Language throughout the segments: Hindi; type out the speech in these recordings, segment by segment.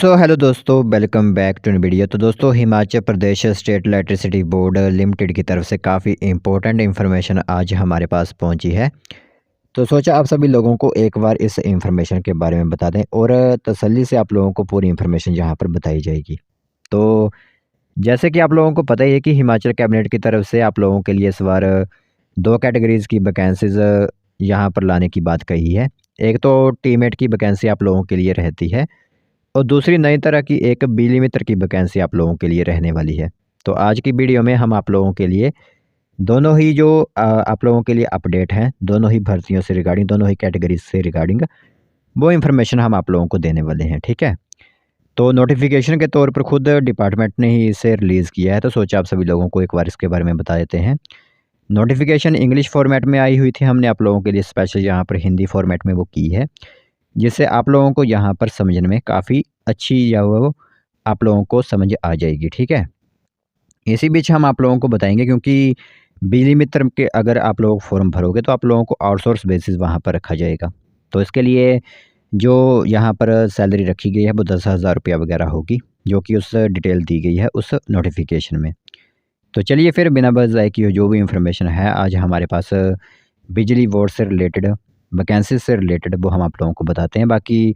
हेलो दोस्तों, वेलकम बैक टू वीडियो। तो दोस्तों, Himachal Pradesh state electricity board limited की तरफ से काफ़ी इम्पोर्टेंट इन्फॉर्मेशन आज हमारे पास पहुंची है। तो सोचा आप सभी लोगों को एक बार इस इन्फॉर्मेशन के बारे में बता दें और तसल्ली से आप लोगों को पूरी इन्फॉर्मेशन यहाँ पर बताई जाएगी। तो जैसे कि आप लोगों को पता ही है कि हिमाचल कैबिनेट की तरफ से आप लोगों के लिए इस बार दो कैटेगरीज़ की वैकेंसीज़ यहाँ पर लाने की बात कही है। एक तो टीमेट की वैकेंसी आप लोगों के लिए रहती है और दूसरी नई तरह की एक बिजली मित्र की वैकेंसी आप लोगों के लिए रहने वाली है। तो आज की वीडियो में हम आप लोगों के लिए दोनों ही जो आप लोगों के लिए अपडेट हैं, दोनों ही भर्तियों से रिगार्डिंग, दोनों ही कैटेगरीज से रिगार्डिंग वो इन्फॉर्मेशन हम आप लोगों को देने वाले हैं, ठीक है? तो नोटिफिकेशन के तौर पर खुद डिपार्टमेंट ने ही इसे रिलीज़ किया है, तो सोचा आप सभी लोगों को एक बार इसके बारे में बता देते हैं। नोटिफिकेशन इंग्लिश फॉर्मेट में आई हुई थी, हमने आप लोगों के लिए स्पेशल यहाँ पर हिंदी फॉर्मेट में वो की है, जिससे आप लोगों को यहाँ पर समझने में काफ़ी अच्छी या वो आप लोगों को समझ आ जाएगी, ठीक है? इसी बीच हम आप लोगों को बताएँगे, क्योंकि बिजली मित्र के अगर आप लोग फॉर्म भरोगे तो आप लोगों को आउटसोर्स बेसिस वहाँ पर रखा जाएगा। तो इसके लिए जो यहाँ पर सैलरी रखी गई है वो 10,000 रुपया वगैरह होगी, जो कि उस डिटेल दी गई है उस नोटिफिकेशन में। तो चलिए फिर बिना बज़ ज़ाये किए जो भी इन्फॉर्मेशन है आज हमारे पास बिजली बोर्ड से रिलेटेड, वैकेंसीज़ से रिलेटेड, वो हम आप लोगों को बताते हैं। बाकी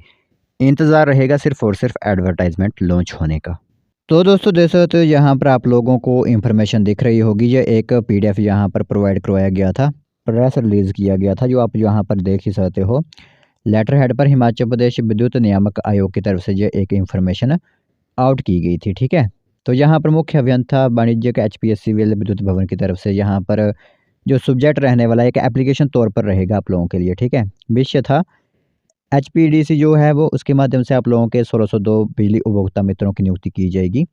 इंतज़ार रहेगा सिर्फ़ और सिर्फ़ एडवर्टाइज़मेंट लॉन्च होने का। तो दोस्तों, जैसे तो यहाँ पर आप लोगों को इन्फॉर्मेशन दिख रही होगी, ये एक पीडीएफ यहाँ पर प्रोवाइड करवाया गया था, प्रेस रिलीज़ किया गया था, जो आप यहाँ पर देख ही सकते हो। लेटर हेड पर हिमाचल प्रदेश विद्युत नियामक आयोग की तरफ से ये एक इन्फॉर्मेशन आउट की गई थी, ठीक है? तो यहाँ पर मुख्य अभियंता वाणिज्यिक एचपीएस सिविल विद्युत भवन की तरफ से यहाँ पर जो सब्जेक्ट रहने वाला है एक एप्लीकेशन तौर पर रहेगा आप लोगों के लिए, ठीक है? विषय था एचपीडीसी जो है वो, उसके माध्यम से आप लोगों के 1602 बिजली उपभोक्ता मित्रों की नियुक्ति की जाएगी।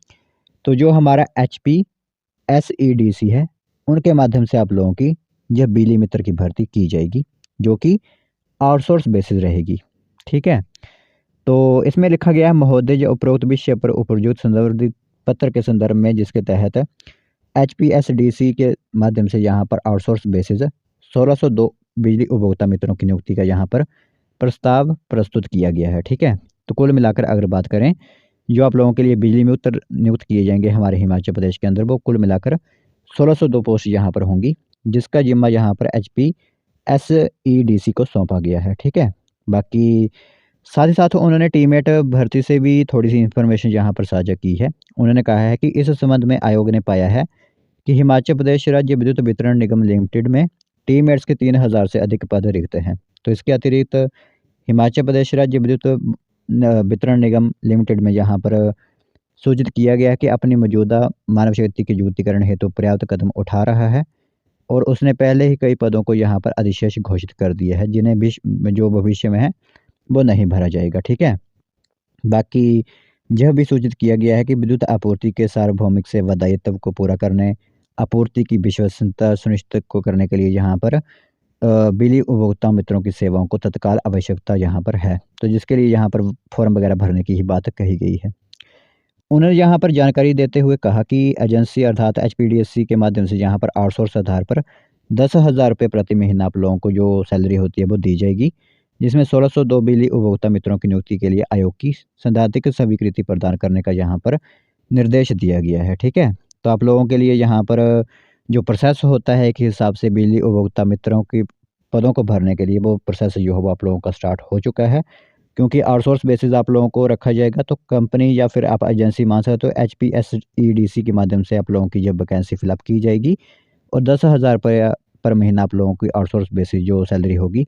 तो जो हमारा एचपीएसईडीसी है, उनके माध्यम से आप लोगों की यह बिजली मित्र की भर्ती की जाएगी, जो कि आउटसोर्स बेसिस रहेगी, ठीक है? तो इसमें लिखा गया है, महोदय जो उपरोक्त विषय पर उपयुक्त संदर्भित पत्र के संदर्भ में जिसके तहत एचपीएसडीसी के माध्यम से यहाँ पर आउटसोर्स बेसिस 1602 बिजली उपभोक्ता मित्रों की नियुक्ति का यहाँ पर प्रस्ताव प्रस्तुत किया गया है, ठीक है? तो कुल मिलाकर अगर बात करें, जो आप लोगों के लिए बिजली मित्र नियुक्त किए जाएंगे हमारे हिमाचल प्रदेश के अंदर, वो कुल मिलाकर 1602 पोस्ट यहाँ पर होंगी, जिसका जिम्मा यहाँ पर एचपीएसईडीसी को सौंपा गया है, ठीक है? बाकी साथ ही साथ उन्होंने टीमेट भर्ती से भी थोड़ी सी इन्फॉर्मेशन यहाँ पर साझा की है। उन्होंने कहा है कि इस संबंध में आयोग ने पाया है कि हिमाचल प्रदेश राज्य विद्युत वितरण निगम लिमिटेड में टीमेट्स के 3000 से अधिक पद रिक्त हैं। तो इसके अतिरिक्त हिमाचल प्रदेश राज्य विद्युत वितरण निगम लिमिटेड में यहाँ पर सूचित किया गया है कि अपनी मौजूदा मानव शक्ति के युक्तिकरण हेतु पर्याप्त कदम उठा रहा है और उसने पहले ही कई पदों को यहाँ पर अधिशेष घोषित कर दिया है, जिन्हें जो भविष्य में है वो नहीं भरा जाएगा, ठीक है? बाकी यह भी सूचित किया गया है कि विद्युत आपूर्ति के सार्वभौमिक सेवा दायित्व को पूरा करने, आपूर्ति की विश्वसनीयता सुनिश्चित को करने के लिए यहाँ पर बिजली उपभोक्ता मित्रों की सेवाओं को तत्काल आवश्यकता यहाँ पर है। तो जिसके लिए यहाँ पर फॉर्म वगैरह भरने की ही बात कही गई है। उन्होंने यहाँ पर जानकारी देते हुए कहा कि एजेंसी अर्थात एचपीडीसी के माध्यम से यहाँ पर आउटसोर्स आधार पर 10,000 रुपये प्रति महीना आप लोगों को जो सैलरी होती है वो दी जाएगी, जिसमें 1602 बिजली उपभोक्ता मित्रों की नियुक्ति के लिए आयोग की सैद्धांतिक स्वीकृति प्रदान करने का यहाँ पर निर्देश दिया गया है, ठीक है? तो आप लोगों के लिए यहाँ पर जो प्रोसेस होता है, एक हिसाब से बिजली उपभोक्ता मित्रों की पदों को भरने के लिए वो प्रोसेस जो है वो आप लोगों का स्टार्ट हो चुका है, क्योंकि आउटसोर्स बेसिस आप लोगों को रखा जाएगा। तो कंपनी या फिर आप एजेंसी मान सकते हो, एचपीएसईडीसी के माध्यम से आप लोगों की जब वैकेंसी फिलअप की जाएगी और 10,000 रुपये पर महीना आप लोगों की आउटसोर्स बेसिस जो सैलरी होगी,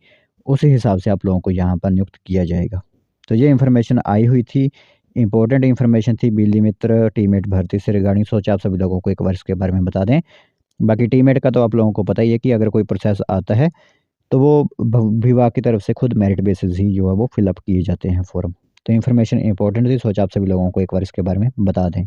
उसी हिसाब से आप लोगों को यहाँ पर नियुक्त किया जाएगा। तो ये इन्फॉर्मेशन आई हुई थी, इम्पोर्टेंट इन्फॉर्मेशन थी बिजली मित्र टीमेट भर्ती से रिगार्डिंग। सोचा आप सभी लोगों को एक बार इसके बारे में बता दें। बाकी टीमेट का तो आप लोगों को पता ही है कि अगर कोई प्रोसेस आता है तो वो विभाग की तरफ से खुद मेरिट बेसिस ही जो है वो फिलअप किए जाते हैं फॉर्म। तो इन्फॉर्मेशन इंपॉर्टेंट थी, सोचा आप सभी लोगों को एक बार इसके बारे में बता दें।